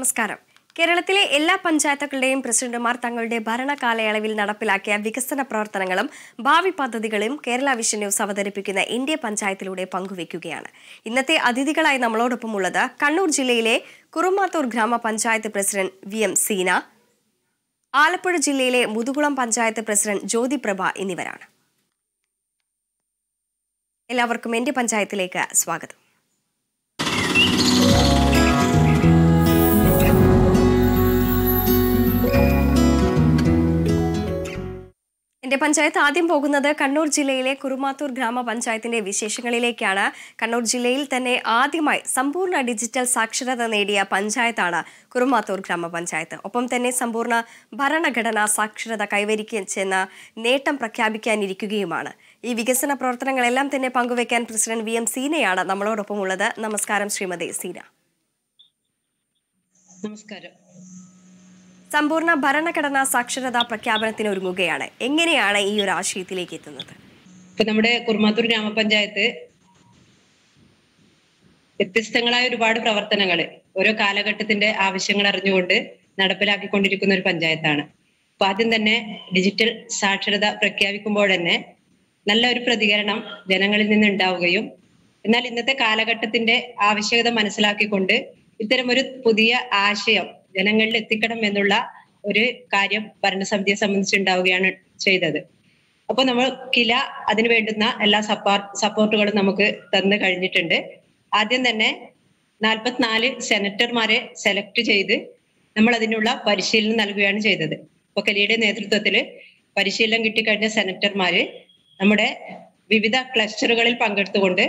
നമസ്കാരം. കേരളത്തിലെ എല്ലാ പഞ്ചായത്തുകളുടെയും പ്രസിഡന്റുമാർ തങ്ങളുടെ ഭരണകാലയളവിൽ നടപ്പിലാക്കിയ വികസന പ്രവർത്തനങ്ങളും ഭാവി പദ്ധതികളും കേരള വിഷൻ ന്യൂസ് അവതരിപ്പിക്കുന്ന ഇന്ത്യ പഞ്ചായത്തിലൂടെ പങ്കുവയ്ക്കുകയാണ്. ഇന്നത്തെ അതിഥികളായി നമ്മളോടൊപ്പം ഉള്ളത് കണ്ണൂർ ജില്ലയിലെ കുറുമാത്തൂർ ഗ്രാമപഞ്ചായത്ത് പ്രസിഡന്റ് VM സീന, ആലപ്പുഴ ജില്ലയിലെ മുതുകുളം പഞ്ചായത്ത് പ്രസിഡന്റ് ജ്യോതിപ്രഭ എന്നിവരാണ്. എല്ലാവർക്കും ഇന്ത്യ പഞ്ചായത്തിലേക്ക് സ്വാഗതം. ഇന്ത്യ പഞ്ചായത്ത് ആദ്യം പോകുന്നത് കണ്ണൂർ ജില്ലയിലെ കുറുമാത്തൂർ ഗ്രാമപഞ്ചായത്തിന്റെ വിശേഷങ്ങളിലേക്കാണ്. കണ്ണൂർ ജില്ലയിൽ തന്നെ ആദ്യമായി സമ്പൂർണ്ണ ഡിജിറ്റൽ സാക്ഷരത നേടിയ പഞ്ചായത്താണ് കുറുമാത്തൂർ ഗ്രാമപഞ്ചായത്ത്. ഒപ്പം തന്നെ സമ്പൂർണ്ണ ഭരണഘടനാ സാക്ഷരത കൈവരിച്ചെന്ന നേട്ടം പ്രഖ്യാപിക്കാനിരിക്കുകയുമാണ്. ഈ വികസന പ്രവർത്തനങ്ങളെല്ലാം തന്നെ പങ്കുവയ്ക്കാൻ പ്രസിഡന്റ് VM സീനയാണ് നമ്മളോടൊപ്പം ഉള്ളത്. നമസ്കാരം ശ്രീമതി സീന. നമസ്കാരം. സമ്പൂർണ്ണ ഭരണഘടനാ സാക്ഷരതാ പ്രഖ്യാപനത്തിന് ഒരുങ്ങുകയാണ്. എങ്ങനെയാണ് ഈ ഒരു ആശയത്തിലേക്ക് എത്തുന്നത്? ഇപ്പൊ നമ്മുടെ കുറുമാത്തൂർ ഗ്രാമപഞ്ചായത്ത് വ്യത്യസ്തങ്ങളായ ഒരുപാട് പ്രവർത്തനങ്ങൾ ഓരോ കാലഘട്ടത്തിന്റെ ആവശ്യങ്ങൾ അറിഞ്ഞുകൊണ്ട് നടപ്പിലാക്കിക്കൊണ്ടിരിക്കുന്ന ഒരു പഞ്ചായത്താണ്. അപ്പൊ ആദ്യം തന്നെ ഡിജിറ്റൽ സാക്ഷരത പ്രഖ്യാപിക്കുമ്പോൾ തന്നെ നല്ല ഒരു പ്രതികരണം ജനങ്ങളിൽ നിന്ന് ഉണ്ടാവുകയും, എന്നാൽ ഇന്നത്തെ കാലഘട്ടത്തിന്റെ ആവശ്യകത മനസ്സിലാക്കിക്കൊണ്ട് ഇത്തരമൊരു പുതിയ ആശയം ജനങ്ങളിൽ എത്തിക്കണം എന്നുള്ള ഒരു കാര്യം ഭരണസമിതിയെ സംബന്ധിച്ചുണ്ടാവുകയാണ് ചെയ്തത്. അപ്പൊ നമ്മൾ കില അതിന് വേണ്ടുന്ന എല്ലാ സപ്പോർട്ടുകളും നമുക്ക് തന്നു കഴിഞ്ഞിട്ടുണ്ട്. ആദ്യം തന്നെ 44 സെനറ്റർമാരെ സെലക്ട് ചെയ്ത് നമ്മൾ അതിനുള്ള പരിശീലനം നൽകുകയാണ് ചെയ്തത്. അപ്പൊ കിലയുടെ നേതൃത്വത്തിൽ പരിശീലനം കിട്ടിക്കഴിഞ്ഞ സെനറ്റർമാര് നമ്മുടെ വിവിധ ക്ലസ്റ്ററുകളിൽ പങ്കെടുത്തുകൊണ്ട്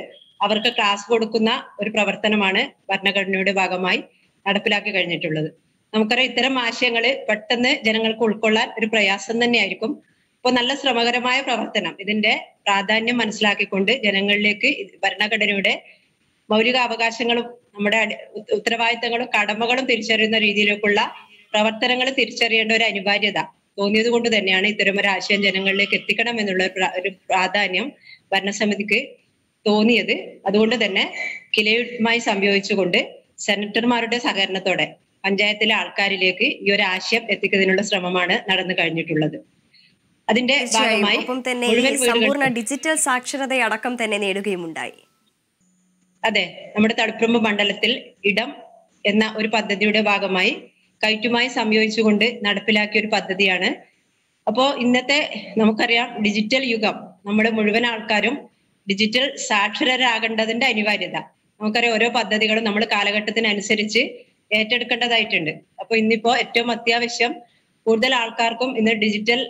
അവർക്ക് ക്ലാസ് കൊടുക്കുന്ന ഒരു പ്രവർത്തനമാണ് ഭരണഘടനയുടെ ഭാഗമായി നടപ്പിലാക്കി കഴിഞ്ഞിട്ടുള്ളത്. നമുക്കറിയാം, ഇത്തരം ആശയങ്ങള് പെട്ടെന്ന് ജനങ്ങൾക്ക് ഉൾക്കൊള്ളാൻ ഒരു പ്രയാസം തന്നെയായിരിക്കും. അപ്പോൾ നല്ല ശ്രമകരമായ പ്രവർത്തനം, ഇതിന്റെ പ്രാധാന്യം മനസ്സിലാക്കിക്കൊണ്ട് ജനങ്ങളിലേക്ക് ഭരണഘടനയുടെ മൗലികാവകാശങ്ങളും നമ്മുടെ ഉത്തരവാദിത്തങ്ങളും കടമകളും തിരിച്ചറിയുന്ന രീതിയിലേക്കുള്ള പ്രവർത്തനങ്ങൾ തിരിച്ചറിയേണ്ട ഒരു അനിവാര്യത തോന്നിയത് കൊണ്ട് തന്നെയാണ് ഇത്തരമൊരു ആശയം ജനങ്ങളിലേക്ക് എത്തിക്കണം എന്നുള്ള ഒരു പ്രാധാന്യം ഭരണസമിതിക്ക് തോന്നിയത്. അതുകൊണ്ട് തന്നെ കിലയുമായി സംയോജിച്ചുകൊണ്ട് സെനറ്റർമാരുടെ സഹകരണത്തോടെ പഞ്ചായത്തിലെ ആൾക്കാരിലേക്ക് ഈ ഒരു ആശയം എത്തിക്കുന്നതിനുള്ള ശ്രമമാണ് നടന്നു കഴിഞ്ഞിട്ടുള്ളത്. അതിന്റെ ഭാഗമായി സമ്പൂർണ്ണ ഡിജിറ്റൽ സാക്ഷരതയടക്കം തന്നെ നേടുകയുമുണ്ടായി. അതെ, നമ്മുടെ തളിപ്പറമ്പ് മണ്ഡലത്തിൽ ഇടം എന്ന ഒരു പദ്ധതിയുടെ ഭാഗമായി കൈറ്റുമായി സംയോജിച്ചുകൊണ്ട് നടപ്പിലാക്കിയ ഒരു പദ്ധതിയാണ്. അപ്പോ ഇന്നത്തെ നമുക്കറിയാം, ഡിജിറ്റൽ യുഗം, നമ്മുടെ മുഴുവൻ ആൾക്കാരും ഡിജിറ്റൽ സാക്ഷരരാകേണ്ടതിന്റെ അനിവാര്യത നമുക്കറിയാം. ഓരോ പദ്ധതികളും നമ്മൾ കാലഘട്ടത്തിനനുസരിച്ച് ഏറ്റെടുക്കേണ്ടതായിട്ടുണ്ട്. അപ്പൊ ഇന്നിപ്പോ ഏറ്റവും അത്യാവശ്യം കൂടുതൽ ആൾക്കാർക്കും ഇന്ന് ഡിജിറ്റൽ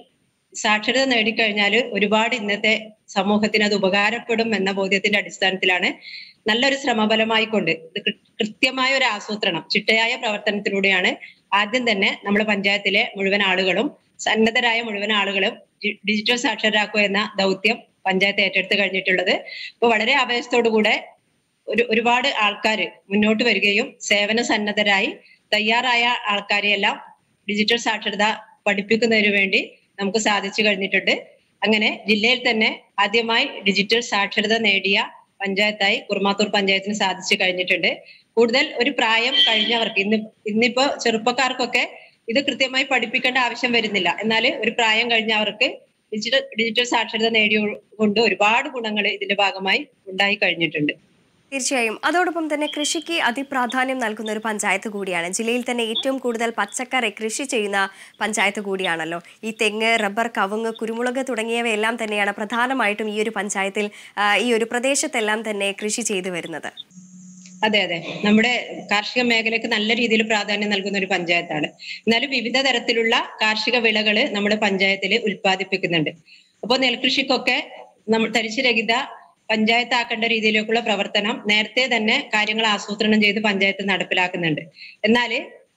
സാക്ഷരത നേടിക്കഴിഞ്ഞാൽ ഒരുപാട് ഇന്നത്തെ സമൂഹത്തിന് അത് ഉപകാരപ്പെടും എന്ന ബോധ്യത്തിന്റെ അടിസ്ഥാനത്തിലാണ് നല്ലൊരു ശ്രമഫലമായിക്കൊണ്ട് ഇത് കൃത്യമായ ഒരു ആസൂത്രണം, ചിട്ടയായ പ്രവർത്തനത്തിലൂടെയാണ് ആദ്യം തന്നെ നമ്മുടെ പഞ്ചായത്തിലെ മുഴുവൻ ആളുകളും, സന്നദ്ധരായ മുഴുവൻ ആളുകളും ഡിജിറ്റൽ സാക്ഷരരാക്കുക എന്ന ദൗത്യം പഞ്ചായത്ത് ഏറ്റെടുത്ത് കഴിഞ്ഞിട്ടുള്ളത്. ഇപ്പൊ വളരെ ആവേശത്തോടുകൂടെ ഒരുപാട് ആൾക്കാർ മുന്നോട്ട് വരികയും സേവന സന്നദ്ധരായി തയ്യാറായ ആൾക്കാരെയെല്ലാം ഡിജിറ്റൽ സാക്ഷരത പഠിപ്പിക്കുന്നതിന് വേണ്ടി നമുക്ക് സാധിച്ചു കഴിഞ്ഞിട്ടുണ്ട്. അങ്ങനെ ജില്ലയിൽ തന്നെ ആദ്യമായി ഡിജിറ്റൽ സാക്ഷരത നേടിയ പഞ്ചായത്തായി കുറുമാത്തൂർ പഞ്ചായത്തിന് സാധിച്ചു കഴിഞ്ഞിട്ടുണ്ട്. കൂടുതൽ ഒരു പ്രായം കഴിഞ്ഞവർക്ക്, ഇന്നിപ്പോ ചെറുപ്പക്കാർക്കൊക്കെ ഇത് കൃത്യമായി പഠിപ്പിക്കേണ്ട ആവശ്യം വരുന്നില്ല. എന്നാൽ ഒരു പ്രായം കഴിഞ്ഞവർക്ക് ഡിജിറ്റൽ സാക്ഷരത നേടിയുകൊണ്ട് ഒരുപാട് ഗുണങ്ങൾ ഇതിന്റെ ഭാഗമായി ഉണ്ടായി കഴിഞ്ഞിട്ടുണ്ട്. തീർച്ചയായും. അതോടൊപ്പം തന്നെ കൃഷിക്ക് അതിപ്രാധാന്യം നൽകുന്ന ഒരു പഞ്ചായത്ത് കൂടിയാണ്. ജില്ലയിൽ തന്നെ ഏറ്റവും കൂടുതൽ പച്ചക്കറി കൃഷി ചെയ്യുന്ന പഞ്ചായത്ത് കൂടിയാണല്ലോ. ഈ തെങ്ങ്, റബ്ബർ, കവുങ്ങ്, കുരുമുളക് തുടങ്ങിയവയെല്ലാം തന്നെയാണ് പ്രധാനമായിട്ടും ഈ ഒരു പഞ്ചായത്തിൽ, ഈ ഒരു പ്രദേശത്തെല്ലാം തന്നെ കൃഷി ചെയ്തു വരുന്നത്. അതെ അതെ, നമ്മുടെ കാർഷിക മേഖലയ്ക്ക് നല്ല രീതിയിൽ പ്രാധാന്യം നൽകുന്ന ഒരു പഞ്ചായത്താണ്. എന്നാലും വിവിധ തരത്തിലുള്ള കാർഷിക വിളകള് നമ്മുടെ പഞ്ചായത്തിൽ ഉൽപ്പാദിപ്പിക്കുന്നുണ്ട്. അപ്പോൾ നെൽകൃഷിക്കൊക്കെ നമ്മൾ തരിശുരഹിത പഞ്ചായത്താക്കേണ്ട രീതിയിലേക്കുള്ള പ്രവർത്തനം നേരത്തെ തന്നെ കാര്യങ്ങൾ ആസൂത്രണം ചെയ്ത് പഞ്ചായത്ത് നടപ്പിലാക്കുന്നുണ്ട്. എന്നാൽ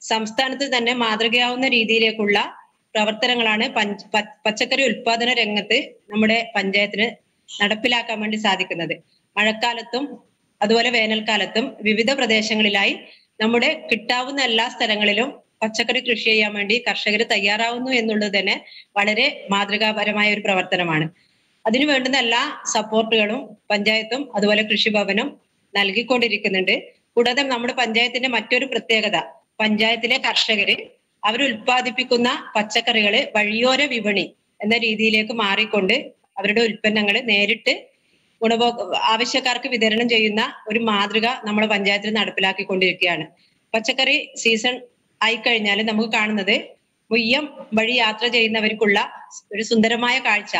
സംസ്ഥാനത്ത് തന്നെ മാതൃകയാവുന്ന രീതിയിലേക്കുള്ള പ്രവർത്തനങ്ങളാണ് പച്ചക്കറി ഉൽപാദന രംഗത്ത് നമ്മുടെ പഞ്ചായത്തിന് നടപ്പിലാക്കാൻ വേണ്ടി സാധിക്കുന്നത്. മഴക്കാലത്തും അതുപോലെ വേനൽക്കാലത്തും വിവിധ പ്രദേശങ്ങളിലായി നമ്മുടെ കിട്ടാവുന്ന എല്ലാ സ്ഥലങ്ങളിലും പച്ചക്കറി കൃഷി ചെയ്യാൻ വേണ്ടി കർഷകർ തയ്യാറാവുന്നു എന്നുള്ളത് തന്നെ വളരെ മാതൃകാപരമായ ഒരു പ്രവർത്തനമാണ്. അതിനു വേണ്ടുന്ന എല്ലാ സപ്പോർട്ടുകളും പഞ്ചായത്തും അതുപോലെ കൃഷിഭവനും നൽകിക്കൊണ്ടിരിക്കുന്നുണ്ട്. കൂടാതെ നമ്മുടെ പഞ്ചായത്തിന്റെ മറ്റൊരു പ്രത്യേകത, പഞ്ചായത്തിലെ കർഷകര് അവർ ഉൽപ്പാദിപ്പിക്കുന്ന പച്ചക്കറികള് വഴിയോര വിപണി എന്ന രീതിയിലേക്ക് മാറിക്കൊണ്ട് അവരുടെ ഉൽപ്പന്നങ്ങൾ നേരിട്ട് ആവശ്യക്കാർക്ക് വിതരണം ചെയ്യുന്ന ഒരു മാതൃക നമ്മുടെ പഞ്ചായത്തിൽ നടപ്പിലാക്കിക്കൊണ്ടിരിക്കുകയാണ്. പച്ചക്കറി സീസൺ ആയിക്കഴിഞ്ഞാൽ നമുക്ക് കാണുന്നത് മുയ്യം വഴി യാത്ര ചെയ്യുന്നവർക്കുള്ള ഒരു സുന്ദരമായ കാഴ്ച.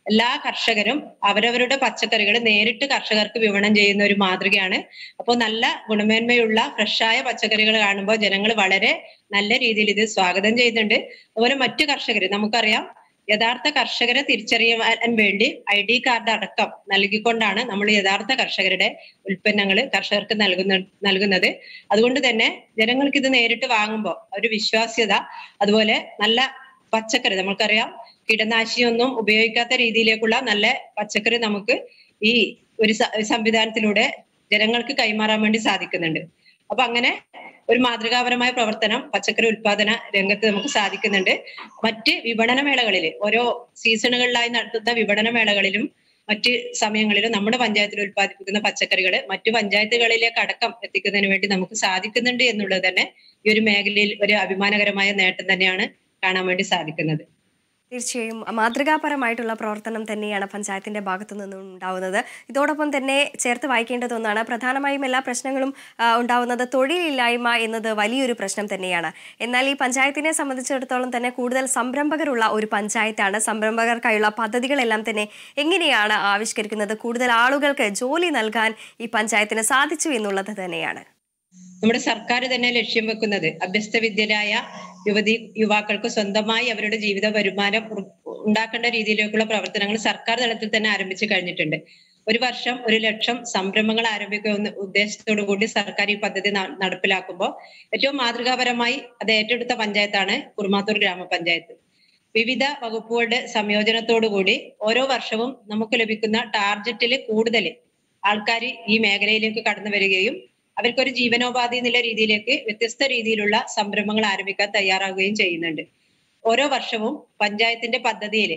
എല്ലാ കർഷകരും അവരവരുടെ പച്ചക്കറികൾ നേരിട്ട് കർഷകർക്ക് വിപണനം ചെയ്യുന്ന ഒരു മാതൃകയാണ്. അപ്പോൾ നല്ല ഗുണമേന്മയുള്ള ഫ്രഷായ പച്ചക്കറികൾ കാണുമ്പോൾ ജനങ്ങൾ വളരെ നല്ല രീതിയിൽ ഇത് സ്വാഗതം ചെയ്യുന്നുണ്ട്. അതുപോലെ മറ്റു കർഷകർ, നമുക്കറിയാം യഥാർത്ഥ കർഷകരെ തിരിച്ചറിയാൻ വേണ്ടി ID കാർഡ് അടക്കം നൽകിക്കൊണ്ടാണ് നമ്മൾ യഥാർത്ഥ കർഷകരുടെ ഉൽപ്പന്നങ്ങൾ കർഷകർക്ക് നൽകുന്നത്. അതുകൊണ്ട് തന്നെ ജനങ്ങൾക്ക് ഇത് നേരിട്ട് വാങ്ങുമ്പോൾ ഒരു വിശ്വാസ്യത, അതുപോലെ നല്ല പച്ചക്കറി, നമുക്കറിയാം കീടനാശിനിയൊന്നും ഉപയോഗിക്കാത്ത രീതിയിലേക്കുള്ള നല്ല പച്ചക്കറി നമുക്ക് ഈ ഒരു സംവിധാനത്തിലൂടെ ജനങ്ങൾക്ക് കൈമാറാൻ വേണ്ടി സാധിക്കുന്നുണ്ട്. അപ്പൊ അങ്ങനെ ഒരു മാതൃകാപരമായ പ്രവർത്തനം പച്ചക്കറി ഉൽപാദന രംഗത്ത് നമുക്ക് സാധിക്കുന്നുണ്ട്. മറ്റ് വിപണന മേളകളിൽ, ഓരോ സീസണുകളിലായി നടത്തുന്ന വിപണന മേളകളിലും മറ്റ് സമയങ്ങളിലും നമ്മുടെ പഞ്ചായത്തിൽ ഉൽപ്പാദിപ്പിക്കുന്ന പച്ചക്കറികൾ മറ്റു പഞ്ചായത്തുകളിലേക്ക് അടക്കം എത്തിക്കുന്നതിന് വേണ്ടി നമുക്ക് സാധിക്കുന്നുണ്ട് എന്നുള്ളത് തന്നെ ഈ ഒരു മേഖലയിൽ ഒരു അഭിമാനകരമായ നേട്ടം തന്നെയാണ് കാണാൻ വേണ്ടി സാധിക്കുന്നത്. തീർച്ചയായും മാതൃകാപരമായിട്ടുള്ള പ്രവർത്തനം തന്നെയാണ് പഞ്ചായത്തിന്റെ ഭാഗത്തു നിന്നും ഉണ്ടാവുന്നത്. ഇതോടൊപ്പം തന്നെ ചേർത്ത് വായിക്കേണ്ടത് ഒന്നാണ്, പ്രധാനമായും എല്ലാ പ്രശ്നങ്ങളും ഉണ്ടാവുന്നത് തൊഴിലില്ലായ്മ എന്നത് വലിയൊരു പ്രശ്നം തന്നെയാണ്. എന്നാൽ ഈ പഞ്ചായത്തിനെ സംബന്ധിച്ചിടത്തോളം തന്നെ കൂടുതൽ സംരംഭകരുള്ള ഒരു പഞ്ചായത്താണ്. സംരംഭകർക്കായുള്ള പദ്ധതികളെല്ലാം തന്നെ എങ്ങനെയാണ് ആവിഷ്കരിക്കുന്നത്, കൂടുതൽ ആളുകൾക്ക് ജോലി നൽകാൻ ഈ പഞ്ചായത്തിന് സാധിച്ചു എന്നുള്ളത് തന്നെയാണ്. നമ്മുടെ സർക്കാർ തന്നെ ലക്ഷ്യം വെക്കുന്നത് അഭ്യസ്ത വിദ്യരായ യുവാക്കൾക്ക് സ്വന്തമായി അവരുടെ ജീവിത വരുമാനം ഉണ്ടാക്കേണ്ട രീതിയിലേക്കുള്ള പ്രവർത്തനങ്ങൾ സർക്കാർ തലത്തിൽ തന്നെ ആരംഭിച്ചു കഴിഞ്ഞിട്ടുണ്ട്. ഒരു വർഷം 1 ലക്ഷം സംരംഭങ്ങൾ ആരംഭിക്കുന്ന ഉദ്ദേശത്തോടു കൂടി സർക്കാർ ഈ പദ്ധതി നടപ്പിലാക്കുമ്പോൾ ഏറ്റവും മാതൃകാപരമായി അത് ഏറ്റെടുത്ത പഞ്ചായത്താണ് കുറുമാത്തൂർ ഗ്രാമപഞ്ചായത്ത്. വിവിധ വകുപ്പുകളുടെ സംയോജനത്തോടു കൂടി ഓരോ വർഷവും നമുക്ക് ലഭിക്കുന്ന ടാർഗറ്റിൽ കൂടുതൽ ആൾക്കാർ ഈ മേഖലയിലേക്ക് കടന്നു വരികയും അവർക്കൊരു ജീവനോപാധി എന്നുള്ള രീതിയിലേക്ക് വ്യത്യസ്ത രീതിയിലുള്ള സംരംഭങ്ങൾ ആരംഭിക്കാൻ തയ്യാറാവുകയും ചെയ്യുന്നുണ്ട്. ഓരോ വർഷവും പഞ്ചായത്തിന്റെ പദ്ധതിയിൽ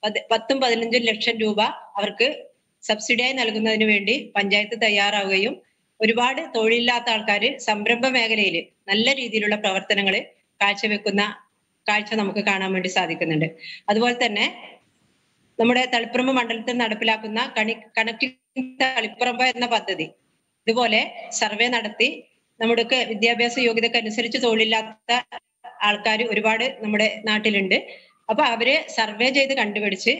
10-15 ലക്ഷം രൂപ അവർക്ക് സബ്സിഡിയായി നൽകുന്നതിന് വേണ്ടി പഞ്ചായത്ത് തയ്യാറാവുകയും ഒരുപാട് തൊഴിലില്ലാത്ത ആൾക്കാർ സംരംഭ മേഖലയിൽ നല്ല രീതിയിലുള്ള പ്രവർത്തനങ്ങൾ കാഴ്ചവെക്കുന്ന കാഴ്ച നമുക്ക് കാണാൻ വേണ്ടി സാധിക്കുന്നുണ്ട്. അതുപോലെ തന്നെ നമ്മുടെ തളിപ്പറമ്പ് മണ്ഡലത്തിൽ നടപ്പിലാക്കുന്ന കണക്റ്റിംഗ് തളിപ്പറമ്പ് എന്ന പദ്ധതി ഇതുപോലെ സർവേ നടത്തി നമ്മുടെ വിദ്യാഭ്യാസ യോഗ്യതയ്ക്ക് അനുസരിച്ച് തൊഴിലില്ലാത്ത ആൾക്കാർ ഒരുപാട് നമ്മുടെ നാട്ടിലുണ്ട്. അപ്പൊ അവരെ സർവേ ചെയ്ത് കണ്ടുപിടിച്ച്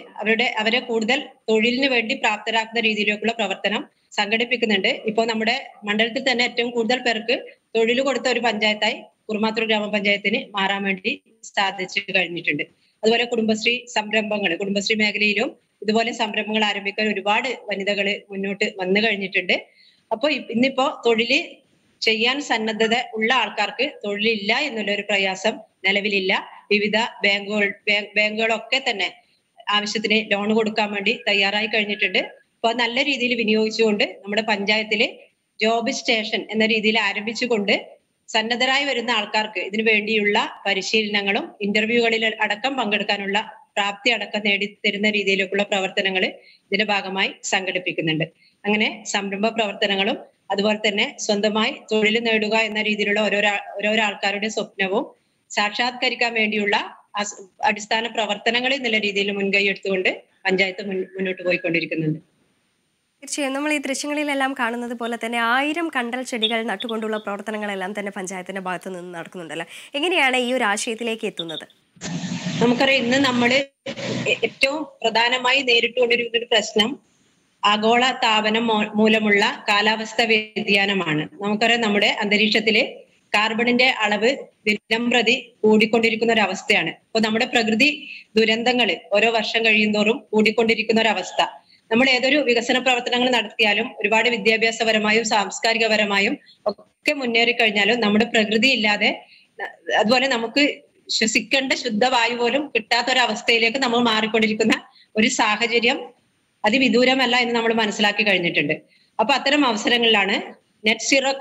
അവരെ കൂടുതൽ തൊഴിലിന് വേണ്ടി പ്രാപ്തരാക്കുന്ന രീതിയിലേക്കുള്ള പ്രവർത്തനം സംഘടിപ്പിക്കുന്നുണ്ട്. ഇപ്പോൾ നമ്മുടെ മണ്ഡലത്തിൽ തന്നെ ഏറ്റവും കൂടുതൽ പേർക്ക് തൊഴിൽ കൊടുത്ത ഒരു പഞ്ചായത്തായി കുറുമാത്തൂർ ഗ്രാമപഞ്ചായത്തിന് മാറാൻ വേണ്ടി സാധിച്ചു കഴിഞ്ഞിട്ടുണ്ട്. അതുപോലെ കുടുംബശ്രീ മേഖലയിലും ഇതുപോലെ സംരംഭങ്ങൾ ആരംഭിക്കാൻ ഒരുപാട് വനിതകള് മുന്നോട്ട് വന്നു കഴിഞ്ഞിട്ടുണ്ട്. അപ്പൊ ഇന്നിപ്പോ തൊഴില് ചെയ്യാൻ സന്നദ്ധത ഉള്ള ആൾക്കാർക്ക് തൊഴിലില്ല എന്നുള്ള ഒരു പ്രയാസം നിലവിലില്ല. വിവിധ ബാങ്കുകളൊക്കെ തന്നെ ആവശ്യത്തിന് ലോൺ കൊടുക്കാൻ വേണ്ടി തയ്യാറായി കഴിഞ്ഞിട്ടുണ്ട്. അപ്പൊ നല്ല രീതിയിൽ വിനിയോഗിച്ചുകൊണ്ട് നമ്മുടെ പഞ്ചായത്തില് ജോബ് സ്റ്റേഷൻ എന്ന രീതിയിൽ ആരംഭിച്ചുകൊണ്ട് സന്നദ്ധരായി വരുന്ന ആൾക്കാർക്ക് ഇതിനു വേണ്ടിയുള്ള പരിശീലനങ്ങളും ഇന്റർവ്യൂകളിൽ അടക്കം പങ്കെടുക്കാനുള്ള പ്രാപ്തി അടക്കം നേടിത്തരുന്ന രീതിയിലേക്കുള്ള പ്രവർത്തനങ്ങൾ ഇതിന്റെ ഭാഗമായി സംഘടിപ്പിക്കുന്നുണ്ട്. അങ്ങനെ സംരംഭ പ്രവർത്തനങ്ങളും അതുപോലെ തന്നെ സ്വന്തമായി തൊഴിൽ നേടുക എന്ന രീതിയിലുള്ള ഓരോരോ ആൾക്കാരുടെ സ്വപ്നവും സാക്ഷാത്കരിക്കാൻ വേണ്ടിയുള്ള അടിസ്ഥാന പ്രവർത്തനങ്ങൾ എന്നുള്ള രീതിയിൽ മുൻകൈ എടുത്തുകൊണ്ട് പഞ്ചായത്ത് മുന്നോട്ട് പോയിക്കൊണ്ടിരിക്കുന്നുണ്ട്. തീർച്ചയായും നമ്മൾ ഈ ദൃശ്യങ്ങളിലെല്ലാം കാണുന്നത് പോലെ തന്നെ 1000 കണ്ടൽ ചെടികൾ നട്ടുകൊണ്ടുള്ള പ്രവർത്തനങ്ങളെല്ലാം തന്നെ പഞ്ചായത്തിന്റെ ഭാഗത്ത് നിന്ന് നടക്കുന്നുണ്ടല്ലോ. എങ്ങനെയാണ് ഈ ഒരു ആശയത്തിലേക്ക് എത്തുന്നത്? നമുക്കറിയാം, ഇന്ന് നമ്മൾ ഏറ്റവും പ്രധാനമായി നേരിട്ടുകൊണ്ടിരിക്കുന്ന ഒരു പ്രശ്നം ആഗോള താപനം മൂലമുള്ള കാലാവസ്ഥ വ്യതിയാനമാണ്. നമുക്കറിയാം, നമ്മുടെ അന്തരീക്ഷത്തില് കാർബണിന്റെ അളവ് ദിനം പ്രതി കൂടിക്കൊണ്ടിരിക്കുന്ന ഒരു അവസ്ഥയാണ്. അപ്പൊ നമ്മുടെ പ്രകൃതി ദുരന്തങ്ങൾ ഓരോ വർഷം കഴിയുന്തോറും കൂടിക്കൊണ്ടിരിക്കുന്ന ഒരു അവസ്ഥ. നമ്മൾ ഏതൊരു വികസന പ്രവർത്തനങ്ങൾ നടത്തിയാലും ഒരുപാട് വിദ്യാഭ്യാസപരമായും സാംസ്കാരികപരമായും ഒക്കെ മുന്നേറി കഴിഞ്ഞാലും നമ്മുടെ പ്രകൃതി ഇല്ലാതെ, അതുപോലെ നമുക്ക് ശ്വസിക്കേണ്ട ശുദ്ധവായു പോലും കിട്ടാത്ത ഒരു അവസ്ഥയിലേക്ക് നമ്മൾ മാറിക്കൊണ്ടിരിക്കുന്ന ഒരു സാഹചര്യം അതിവിദൂരമല്ല എന്ന് നമ്മൾ മനസ്സിലാക്കി കഴിഞ്ഞിട്ടുണ്ട്. അപ്പൊ അത്തരം അവസരങ്ങളിലാണ് നെറ്റ് സീറോ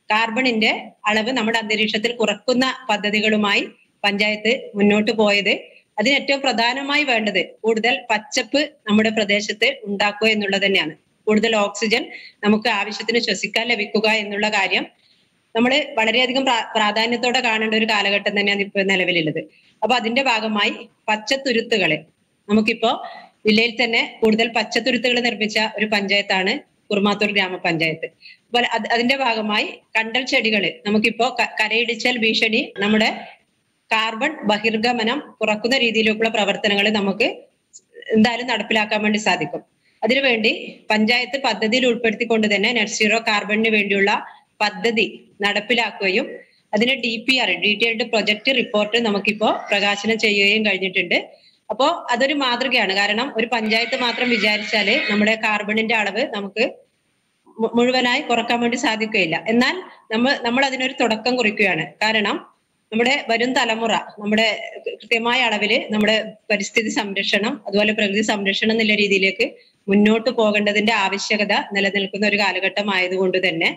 കാർബണിന്റെ അളവ് നമ്മുടെ അന്തരീക്ഷത്തിൽ കുറക്കുന്ന പദ്ധതികളുമായി പഞ്ചായത്ത് മുന്നോട്ട് പോയത്. അതിന് ഏറ്റവും പ്രധാനമായി വേണ്ടത് കൂടുതൽ പച്ചപ്പ് നമ്മുടെ പ്രദേശത്ത് ഉണ്ടാക്കുക എന്നുള്ളത് തന്നെയാണ്. കൂടുതൽ ഓക്സിജൻ നമുക്ക് ആവശ്യത്തിന് ശ്വസിക്കാൻ ലഭിക്കുക എന്നുള്ള കാര്യം നമ്മൾ വളരെയധികം പ്രാധാന്യത്തോടെ കാണേണ്ട ഒരു കാലഘട്ടം തന്നെയാണ് ഇപ്പൊ നിലവിലുള്ളത്. അപ്പൊ അതിന്റെ ഭാഗമായി പച്ചത്തുരുത്തുകള് നമുക്കിപ്പോ ജില്ലയിൽ തന്നെ കൂടുതൽ പച്ചത്തുരുത്തുകൾ നിർമ്മിച്ച ഒരു പഞ്ചായത്താണ് കുറുമാത്തൂർ ഗ്രാമപഞ്ചായത്ത്. അതുപോലെ അതിന്റെ ഭാഗമായി കണ്ടൽ ചെടികള് നമുക്കിപ്പോ കരയിടിച്ചൽ ഭീഷണി നമ്മുടെ കാർബൺ ബഹിർഗമനം കുറക്കുന്ന രീതിയിലുള്ള പ്രവർത്തനങ്ങൾ നമുക്ക് എന്തായാലും നടപ്പിലാക്കാൻ വേണ്ടി സാധിക്കും. അതിനുവേണ്ടി പഞ്ചായത്ത് പദ്ധതിയിൽ ഉൾപ്പെടുത്തിക്കൊണ്ട് തന്നെ നെറ്റ് സീറോ കാർബണിന് വേണ്ടിയുള്ള പദ്ധതി നടപ്പിലാക്കുകയും അതിന് DPR ഡീറ്റെയിൽഡ് പ്രൊജക്ട് റിപ്പോർട്ട് നമുക്കിപ്പോ പ്രകാശനം ചെയ്യുകയും കഴിഞ്ഞിട്ടുണ്ട്. അപ്പോ അതൊരു മാതൃകയാണ്. കാരണം ഒരു പഞ്ചായത്ത് മാത്രം വിചാരിച്ചാല് നമ്മുടെ കാർബണിന്റെ അളവ് നമുക്ക് മുഴുവനായി കുറക്കാൻ വേണ്ടി സാധിക്കുകയില്ല. എന്നാൽ നമ്മൾ അതിനൊരു തുടക്കം കുറിക്കുകയാണ്. കാരണം നമ്മുടെ വരും തലമുറ നമ്മുടെ കൃത്യമായ അളവില് നമ്മുടെ പരിസ്ഥിതി സംരക്ഷണം അതുപോലെ പ്രകൃതി സംരക്ഷണം എന്നുള്ള രീതിയിലേക്ക് മുന്നോട്ട് പോകേണ്ടതിന്റെ ആവശ്യകത നിലനിൽക്കുന്ന ഒരു കാലഘട്ടം ആയതുകൊണ്ട് തന്നെ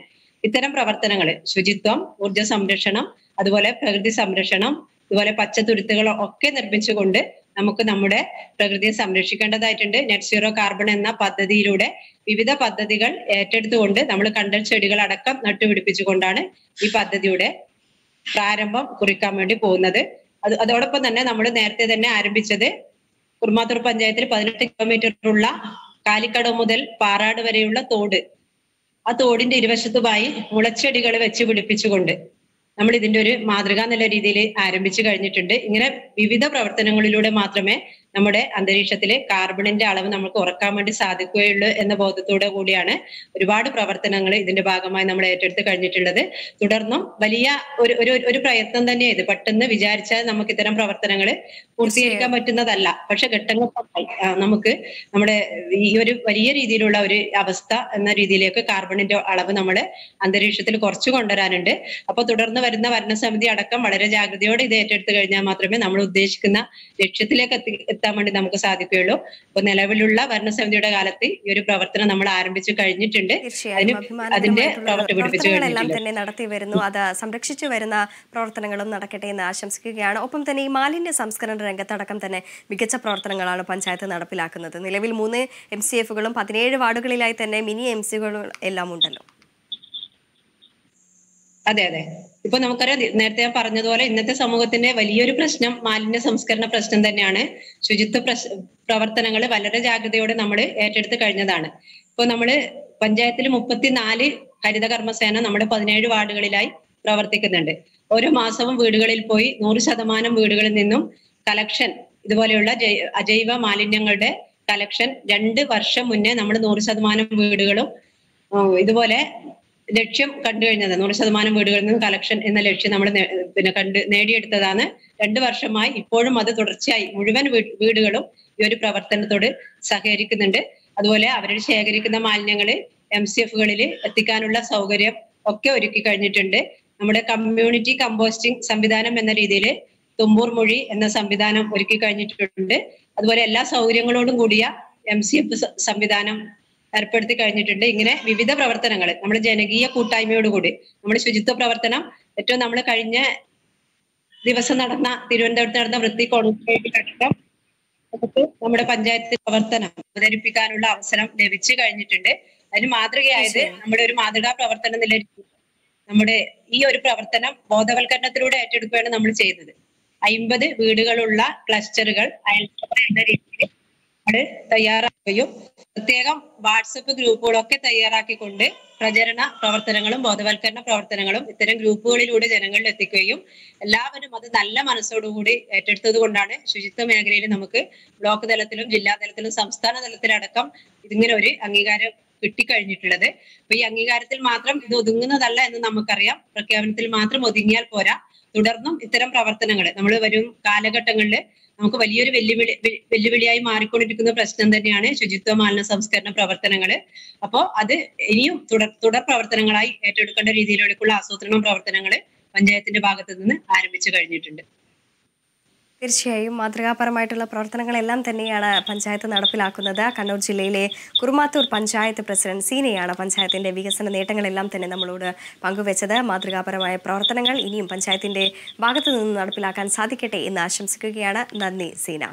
ഇത്തരം പ്രവർത്തനങ്ങൾ ശുചിത്വം, ഊർജ സംരക്ഷണം, അതുപോലെ പ്രകൃതി സംരക്ഷണം, അതുപോലെ പച്ചത്തുരുത്തുകൾ ഒക്കെ നിർമ്മിച്ചുകൊണ്ട് നമുക്ക് നമ്മുടെ പ്രകൃതിയെ സംരക്ഷിക്കേണ്ടതായിട്ടുണ്ട്. നെറ്റ് സീറോ കാർബൺ എന്ന പദ്ധതിയിലൂടെ വിവിധ പദ്ധതികൾ ഏറ്റെടുത്തുകൊണ്ട് നമ്മൾ കണ്ടൽ ചെടികൾ അടക്കം നട്ടുപിടിപ്പിച്ചുകൊണ്ടാണ് ഈ പദ്ധതിയുടെ പ്രാരംഭം കുറിക്കാൻ വേണ്ടി പോകുന്നത്. അതോടൊപ്പം തന്നെ നമ്മൾ നേരത്തെ തന്നെ ആരംഭിച്ചത് കുറുമാത്തൂർ പഞ്ചായത്തിൽ 18 കിലോമീറ്ററുള്ള കാലിക്കടവ് മുതൽ പാറാട് വരെയുള്ള തോട്, ആ തോടിന്റെ ഇരുവശത്തുമായി മുളച്ചെടികൾ വെച്ച് പിടിപ്പിച്ചുകൊണ്ട് നമ്മൾ ഇതിന്റെ ഒരു മാതൃക എന്നുള്ള രീതിയിൽ ആരംഭിച്ചു കഴിഞ്ഞിട്ടുണ്ട്. ഇങ്ങനെ വിവിധ പ്രവർത്തനങ്ങളിലൂടെ മാത്രമേ നമ്മുടെ അന്തരീക്ഷത്തിലെ കാർബണിന്റെ അളവ് നമുക്ക് കുറക്കാൻ വേണ്ടി സാധിക്കുകയുള്ളൂ എന്ന ബോധത്തോടെ കൂടിയാണ് ഒരുപാട് പ്രവർത്തനങ്ങൾ ഇതിന്റെ ഭാഗമായി നമ്മൾ ഏറ്റെടുത്ത് കഴിഞ്ഞിട്ടുള്ളത്. തുടർന്നും വലിയ ഒരു പ്രയത്നം തന്നെ ഇത്. പെട്ടെന്ന് വിചാരിച്ചാൽ നമുക്ക് ഇത്തരം പ്രവർത്തനങ്ങൾ പൂർത്തീകരിക്കാൻ പറ്റുന്നതല്ല. പക്ഷെ ഘട്ടങ്ങൾ നമുക്ക് നമ്മുടെ ഈ ഒരു വലിയ രീതിയിലുള്ള ഒരു അവസ്ഥ എന്ന രീതിയിലേക്ക് കാർബണിന്റെ അളവ് നമ്മുടെ അന്തരീക്ഷത്തിൽ കുറച്ചു കൊണ്ടുവരാനുണ്ട്. അപ്പൊ തുടർന്ന് വരുന്ന ഭരണസമിതി അടക്കം വളരെ ജാഗ്രതയോടെ ഇത് ഏറ്റെടുത്ത് കഴിഞ്ഞാൽ മാത്രമേ നമ്മൾ ഉദ്ദേശിക്കുന്ന ലക്ഷ്യത്തിലേക്ക് എത്താൻ വേണ്ടി നമുക്ക് സാധിക്കുകയുള്ളൂ. അപ്പൊ നിലവിലുള്ള ഭരണസമിതിയുടെ കാലത്ത് ഈ ഒരു പ്രവർത്തനം നമ്മൾ ആരംഭിച്ചു കഴിഞ്ഞിട്ടുണ്ട്. അതിന്റെ പ്രവർത്തനങ്ങളെല്ലാം തന്നെ നടത്തി വരുന്നു. അത് സംരക്ഷിച്ചു വരുന്ന പ്രവർത്തനങ്ങളും നടക്കട്ടെ എന്ന് ആശംസിക്കുകയാണ്. ഒപ്പം തന്നെ ഈ മാലിന്യ സംസ്കരണ രംഗത്തടക്കം തന്നെ മികച്ച പ്രവർത്തനങ്ങളാണ് പഞ്ചായത്ത് നടപ്പിലാക്കുന്നത്. നിലവിൽ 3 MCFകളും 17 വാർഡുകളിലായി തന്നെ മിനി MCകളും എല്ലാം ഉണ്ടല്ലോ. അതെ അതെ, ഇപ്പൊ നമുക്കറിയാം, നേരത്തെ ഞാൻ പറഞ്ഞതുപോലെ ഇന്നത്തെ സമൂഹത്തിന്റെ വലിയൊരു പ്രശ്നം മാലിന്യ സംസ്കരണ പ്രശ്നം തന്നെയാണ്. ശുചിത്വ പ്രവർത്തനങ്ങൾ വളരെ ജാഗ്രതയോടെ നമ്മൾ ഏറ്റെടുത്ത് കഴിഞ്ഞതാണ്. ഇപ്പൊ നമ്മള് പഞ്ചായത്തിൽ 34 ഹരിത കർമ്മസേന നമ്മുടെ 17 വാർഡുകളിലായി പ്രവർത്തിക്കുന്നുണ്ട്. ഓരോ മാസവും വീടുകളിൽ പോയി 100% വീടുകളിൽ നിന്നും കളക്ഷൻ, ഇതുപോലെയുള്ള അജൈവ മാലിന്യങ്ങളുടെ കളക്ഷൻ 2 വർഷം മുന്നേ നമ്മൾ 100% വീടുകളും ഇതുപോലെ ലക്ഷ്യം കണ്ടു കഴിഞ്ഞത്. 100% വീടുകളിൽ നിന്ന് കളക്ഷൻ എന്ന ലക്ഷ്യം നമ്മൾ നേടിയെടുത്തതാണ്. 2 വർഷമായി ഇപ്പോഴും അത് തുടർച്ചയായി മുഴുവൻ വീടുകളും ഈ ഒരു പ്രവർത്തനത്തോട് സഹകരിക്കുന്നുണ്ട്. അതുപോലെ അവർ ശേഖരിക്കുന്ന മാലിന്യങ്ങള് MCFകളിൽ എത്തിക്കാനുള്ള സൗകര്യം ഒക്കെ ഒരുക്കി കഴിഞ്ഞിട്ടുണ്ട്. നമ്മുടെ കമ്മ്യൂണിറ്റി കമ്പോസ്റ്റിംഗ് സംവിധാനം എന്ന രീതിയിൽ തുമ്പൂർ മൊഴി എന്ന സംവിധാനം ഒരുക്കി കഴിഞ്ഞിട്ടുണ്ട്. അതുപോലെ എല്ലാ സൗകര്യങ്ങളോടും കൂടിയ MCF സംവിധാനം ഏർപ്പെടുത്തി കഴിഞ്ഞിട്ടുണ്ട്. ഇങ്ങനെ വിവിധ പ്രവർത്തനങ്ങൾ നമ്മുടെ ജനകീയ കൂട്ടായ്മയോടുകൂടി നമ്മുടെ ശുചിത്വ പ്രവർത്തനം ഏറ്റവും നമ്മൾ കഴിഞ്ഞ ദിവസം നടന്ന തിരുവനന്തപുരത്ത് നടന്ന വൃത്തി കോൺക്ലേവിലടക്കം നമുക്ക് നമ്മുടെ പഞ്ചായത്ത് പ്രവർത്തനം അവതരിപ്പിക്കാനുള്ള അവസരം ലഭിച്ചു കഴിഞ്ഞിട്ടുണ്ട്. അതിന് മാതൃകയായത് നമ്മുടെ ഒരു മാതൃകാ പ്രവർത്തനം നില നമ്മുടെ ഈ ഒരു പ്രവർത്തനം ബോധവൽക്കരണത്തിലൂടെ ഏറ്റെടുക്കുകയാണ് നമ്മൾ ചെയ്തത്. 50 വീടുകളുള്ള ക്ലസ്റ്ററുകൾ അയൽക്കൂട്ടം എന്ന രീതിയിൽ തയ്യാറാക്കുകയും പ്രത്യേകം വാട്സപ്പ് ഗ്രൂപ്പുകളൊക്കെ തയ്യാറാക്കിക്കൊണ്ട് പ്രചരണ പ്രവർത്തനങ്ങളും ബോധവൽക്കരണ പ്രവർത്തനങ്ങളും ഇത്തരം ഗ്രൂപ്പുകളിലൂടെ ജനങ്ങളിൽ എത്തിക്കുകയും എല്ലാവരും അത് നല്ല മനസ്സോടുകൂടി ഏറ്റെടുത്തത് കൊണ്ടാണ് ശുചിത്വ മേഖലയിൽ നമുക്ക് ബ്ലോക്ക് തലത്തിലും ജില്ലാ തലത്തിലും സംസ്ഥാന തലത്തിലടക്കം ഇതിങ്ങനെ ഒരു അംഗീകാരം കിട്ടിക്കഴിഞ്ഞിട്ടുള്ളത്. അപ്പൊ ഈ അംഗീകാരത്തിൽ മാത്രം ഇത് ഒതുങ്ങുന്നതല്ല എന്ന് നമുക്കറിയാം. പ്രഖ്യാപനത്തിൽ മാത്രം ഒതുങ്ങിയാൽ പോരാ. തുടർന്നും ഇത്തരം പ്രവർത്തനങ്ങൾ നമ്മൾ വരും കാലഘട്ടങ്ങളിൽ നമുക്ക് വലിയൊരു വെല്ലുവിളിയായി മാറിക്കൊണ്ടിരിക്കുന്ന പ്രശ്നം തന്നെയാണ് ശുചിത്വ മാലിന്യ സംസ്കരണ പ്രവർത്തനങ്ങൾ. അപ്പോൾ അത് ഇനിയും തുടർ പ്രവർത്തനങ്ങളായി ഏറ്റെടുക്കേണ്ട രീതിയിലുള്ള ആസൂത്രണ പ്രവർത്തനങ്ങൾ പഞ്ചായത്തിന്റെ ഭാഗത്ത് നിന്ന് ആരംഭിച്ചു കഴിഞ്ഞിട്ടുണ്ട്. തീർച്ചയായും മാതൃകാപരമായിട്ടുള്ള പ്രവർത്തനങ്ങളെല്ലാം തന്നെയാണ് പഞ്ചായത്ത് നടപ്പിലാക്കുന്നത്. കണ്ണൂർ ജില്ലയിലെ കുറുമാത്തൂർ പഞ്ചായത്ത് പ്രസിഡന്റ് സീനയാണ് പഞ്ചായത്തിന്റെ വികസന നേട്ടങ്ങളെല്ലാം തന്നെ നമ്മളോട് പങ്കുവച്ചത്. മാതൃകാപരമായ പ്രവർത്തനങ്ങൾ ഇനിയും പഞ്ചായത്തിന്റെ ഭാഗത്തു നിന്ന് നടപ്പിലാക്കാൻ സാധിക്കട്ടെ എന്ന് ആശംസിക്കുകയാണ്. നന്ദി സീന.